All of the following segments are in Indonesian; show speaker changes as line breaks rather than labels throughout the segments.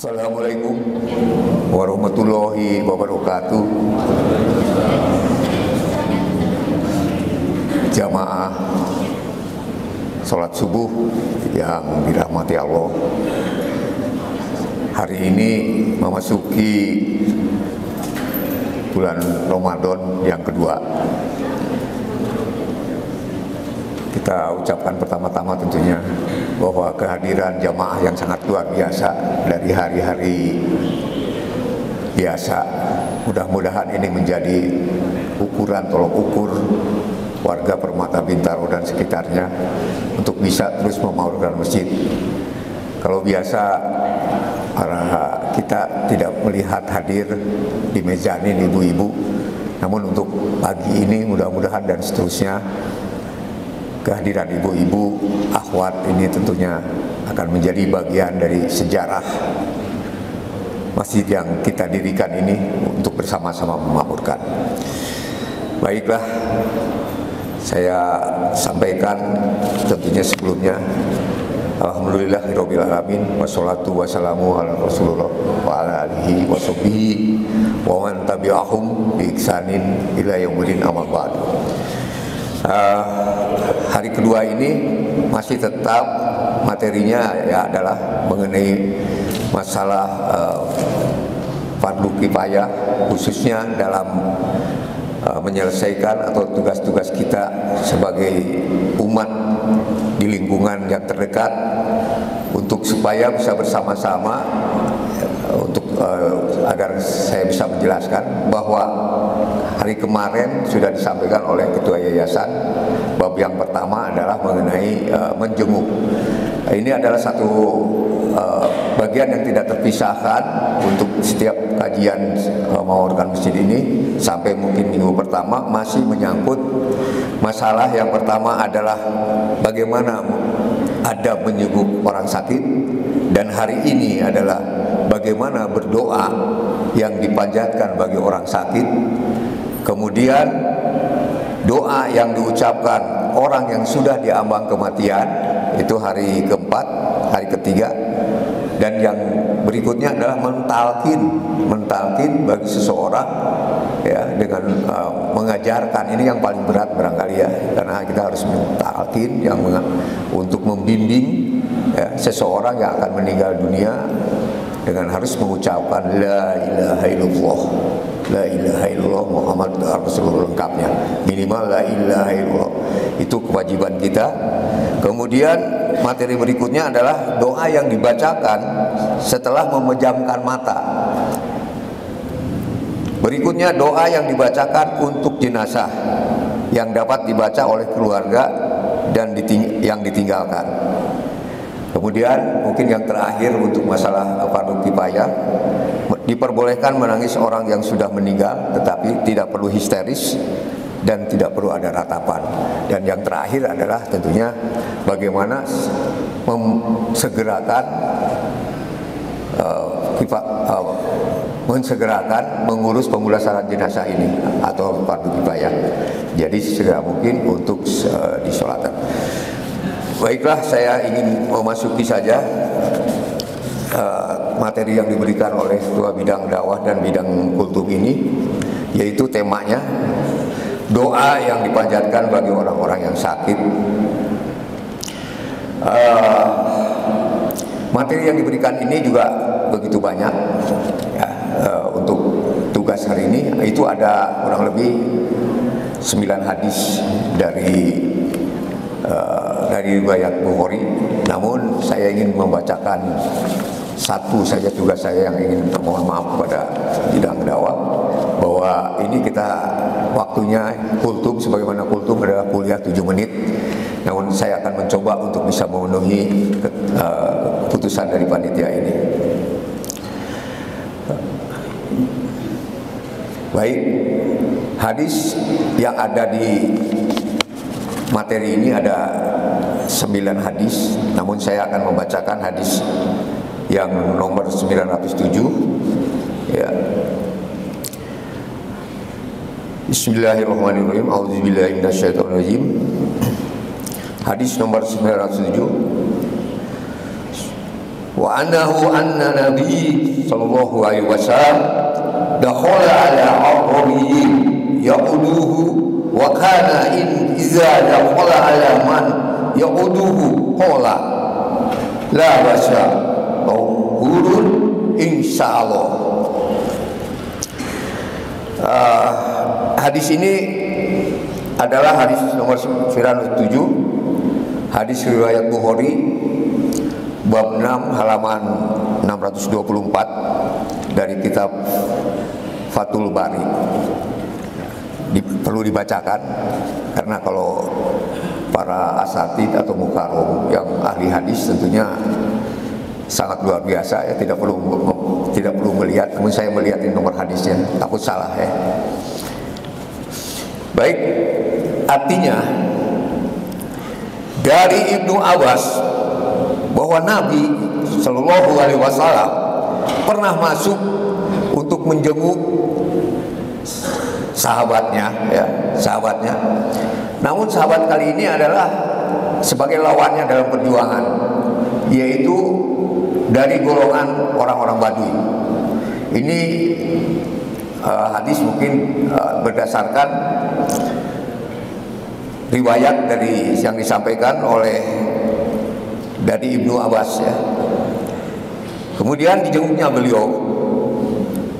Assalamualaikum warahmatullahi wabarakatuh. Jamaah sholat subuh yang dirahmati Allah, hari ini memasuki bulan Ramadan yang kedua. Kita ucapkan pertama-tama tentunya bahwa kehadiran jamaah yang sangat luar biasa dari hari-hari biasa, mudah-mudahan ini menjadi ukuran tolok ukur warga Permata Bintaro dan sekitarnya untuk bisa terus memauratkan masjid. Kalau biasa kita tidak melihat hadir di mezanin ibu-ibu, namun untuk pagi ini mudah-mudahan dan seterusnya kehadiran ibu-ibu akhwat ini tentunya akan menjadi bagian dari sejarah masjid yang kita dirikan ini untuk bersama-sama memakmurkan. Baiklah, saya sampaikan tentunya sebelumnya alhamdulillahirabbil alamin wassalatu wassalamu ala Rasulullah wa ala alihi washabbihi wa man tabi'ahum bi ihsanin ila yaumil amal ba'd. Hari kedua ini masih tetap materinya ya adalah mengenai masalah fardu kifayah, khususnya dalam menyelesaikan atau tugas-tugas kita sebagai umat di lingkungan yang terdekat untuk supaya bisa bersama-sama untuk agar saya bisa menjelaskan bahwa hari kemarin sudah disampaikan oleh Ketua Yayasan, bab yang pertama adalah mengenai menjenguk. Ini adalah satu bagian yang tidak terpisahkan untuk setiap kajian memakmurkan masjid ini sampai mungkin minggu pertama masih menyangkut masalah yang pertama adalah bagaimana adab menjenguk orang sakit, dan hari ini adalah bagaimana berdoa yang dipanjatkan bagi orang sakit. Kemudian doa yang diucapkan orang yang sudah diambang kematian, itu hari keempat, hari ketiga. Dan yang berikutnya adalah mentalkin bagi seseorang ya, dengan mengajarkan. Ini yang paling berat barangkali ya, karena kita harus mentalkin yang untuk membimbing ya, seseorang yang akan meninggal dunia dengan harus mengucapkan la ilaha illallah, la ilaha illallah Muhammad Rasulullah lengkapnya, minimal la ilaha illallah. Itu kewajiban kita. Kemudian materi berikutnya adalah doa yang dibacakan setelah memejamkan mata. Berikutnya doa yang dibacakan untuk jenazah yang dapat dibaca oleh keluarga dan yang ditinggalkan. Kemudian mungkin yang terakhir untuk masalah fardu kifayah, diperbolehkan menangis orang yang sudah meninggal, tetapi tidak perlu histeris dan tidak perlu ada ratapan. Dan yang terakhir adalah tentunya bagaimana mensegerakan mengurus pemulasaran jenazah ini atau fardu kifayah. Jadi segera mungkin untuk disolatkan. Baiklah, saya ingin memasuki saja materi yang diberikan oleh Ketua Bidang Dakwah dan Bidang Kultum ini, yaitu temanya doa yang dipanjatkan bagi orang-orang yang sakit. Materi yang diberikan ini juga begitu banyak ya, untuk tugas hari ini. Itu ada kurang lebih 9 hadis dari riwayat Bukhari. Namun saya ingin membacakan satu saja tugas saya yang ingin mohon maaf kepada bidang dakwah, bahwa ini kita waktunya kultum, sebagaimana kultum adalah kuliah 7 menit. Namun saya akan mencoba untuk bisa memenuhi keputusan dari panitia ini. Baik, hadis yang ada di materi ini ada 9 hadis, namun saya akan membacakan hadis yang nomor 907 ya. Bismillahirrahmanirrahim. A'udzubillahi minasyaitonirrajim. Hadis nomor 907. wa annahu anna nabi sallallahu alaihi wasallam dakhala ala aqrabihi ya'uduhu wa kana in iza dakhala ala man ya'uduhu qala la basa tahurun insyaallah. Hadis ini adalah hadis nomor 97, hadis riwayat Bukhari bab 6 halaman 624 dari kitab Fathul Bari. Perlu dibacakan karena kalau para asatid atau mukarrom yang ahli hadis tentunya sangat luar biasa ya, tidak perlu melihat, namun saya melihat ini nomor hadisnya, takut salah ya. Baik, artinya dari Ibnu Abbas bahwa Nabi Shallallahu Alaihi Wasallam pernah masuk untuk menjenguk sahabatnya, ya, sahabatnya. Namun sahabat kali ini adalah sebagai lawannya dalam perjuangan, yaitu dari golongan orang-orang Baduy. Ini hadis mungkin berdasarkan riwayat dari yang disampaikan oleh dari Ibnu Abbas ya. Kemudian dijenguknya beliau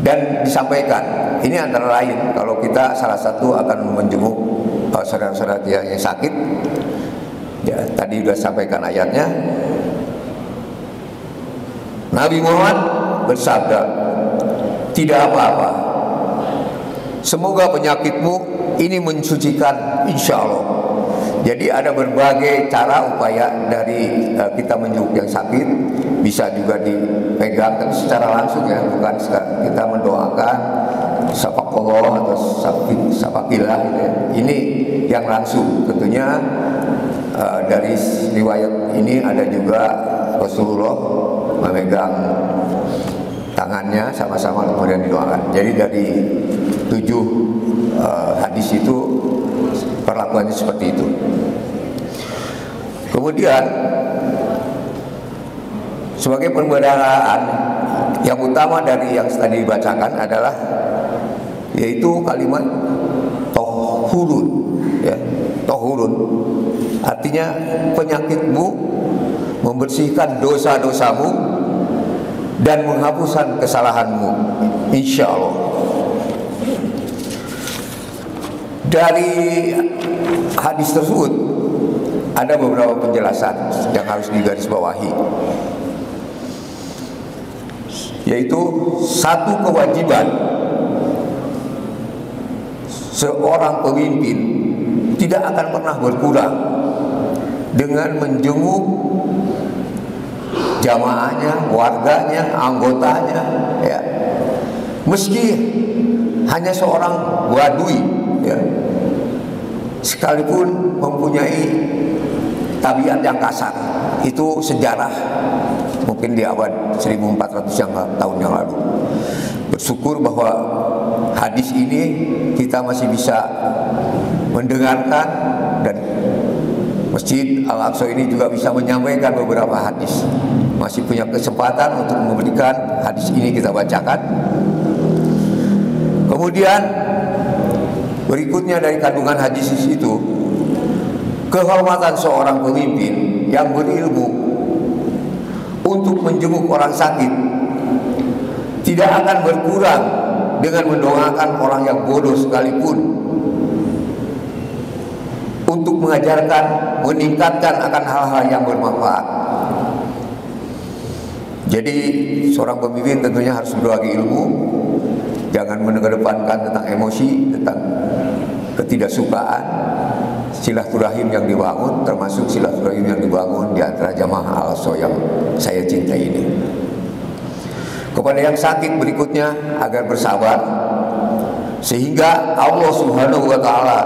dan disampaikan, ini antara lain kalau kita salah satu akan menjenguk saudara-saudara yang sakit ya, tadi sudah sampaikan ayatnya. Nabi Muhammad bersabda, tidak apa-apa, semoga penyakitmu ini mensucikan, insya Allah. Jadi ada berbagai cara upaya dari kita menjenguk yang sakit, bisa juga dipegang secara langsung ya, bukan kita mendoakan safakallah atau safakilah gitu ya. Ini yang langsung tentunya. Dari riwayat ini ada juga Rasulullah memegang tangannya sama-sama kemudian didoakan. Jadi dari 7 hadis itu perlakuannya seperti itu. Kemudian sebagai pembenaran yang utama dari yang tadi dibacakan adalah yaitu kalimat tohurun ya, tohurun artinya penyakitmu, membersihkan dosa-dosamu dan menghapuskan kesalahanmu, insya Allah. Dari hadis tersebut ada beberapa penjelasan yang harus digarisbawahi, yaitu satu kewajiban seorang pemimpin tidak akan pernah berkurang dengan menjenguk jamaahnya, warganya, anggotanya ya. Meski hanya seorang Baduy ya, sekalipun mempunyai tabiat yang kasar. Itu sejarah mungkin di abad 1400 tahun yang lalu. Bersyukur bahwa hadis ini kita masih bisa mendengarkan, dan Masjid Al-Aqsa ini juga bisa menyampaikan beberapa hadis. Masih punya kesempatan untuk memberikan hadis ini kita bacakan. Kemudian berikutnya dari kandungan hadis itu, kehormatan seorang pemimpin yang berilmu untuk menjenguk orang sakit tidak akan berkurang dengan mendoakan orang yang bodoh sekalipun, untuk mengajarkan, meningkatkan akan hal-hal yang bermanfaat. Jadi seorang pemimpin tentunya harus berbagi ilmu, jangan mengedepankan tentang emosi, tentang ketidaksukaan. Silaturahim yang dibangun, termasuk silaturahim yang dibangun di antara jamaah Al-Aqsa yang saya cintai ini. Kepada yang sakit berikutnya agar bersabar, sehingga Allah Subhanahu wa Ta'ala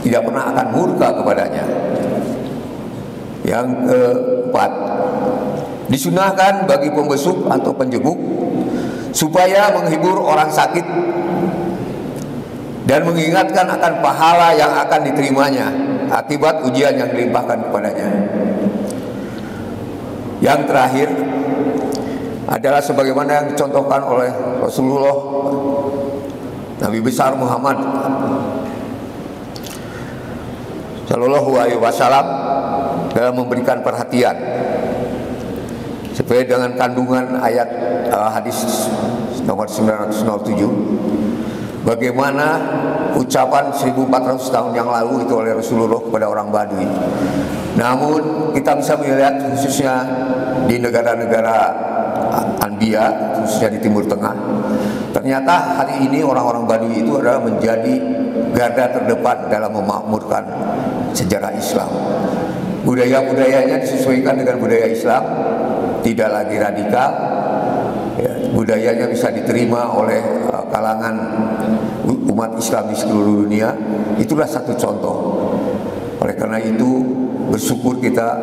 tidak pernah akan murka kepadanya. Yang keempat, disunahkan bagi pembesuk atau penjenguk supaya menghibur orang sakit dan mengingatkan akan pahala yang akan diterimanya akibat ujian yang dilimpahkan kepadanya. Yang terakhir adalah sebagaimana yang dicontohkan oleh Rasulullah Nabi besar Muhammad Shallallahu Alaihi Wasallam dalam memberikan perhatian sesuai dengan kandungan ayat hadis nomor 907, bagaimana ucapan 1400 tahun yang lalu itu oleh Rasulullah kepada orang Baduy. Namun kita bisa melihat khususnya di negara-negara Anbiya, khususnya di Timur Tengah, ternyata hari ini orang-orang Baduy itu adalah menjadi garda terdepan dalam memakmurkan sejarah Islam. Budaya-budayanya disesuaikan dengan budaya Islam, tidak lagi radikal, ya, budayanya bisa diterima oleh kalangan umat Islam di seluruh dunia. Itulah satu contoh. Oleh karena itu bersyukur kita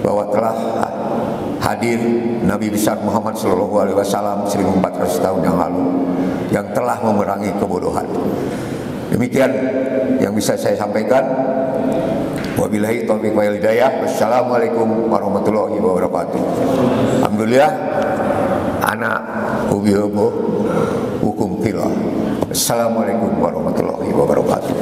bahwa telah hadir Nabi besar Muhammad Shallallahu Alaihi Wasallam 1400 tahun yang lalu yang telah memerangi kebodohan. Demikian yang bisa saya sampaikan. Wabillahi taufiq wal hidayah. Wassalamualaikum warahmatullahi wabarakatuh. Alhamdulillah, anak ubi hukum fillah. Assalamualaikum warahmatullahi wabarakatuh.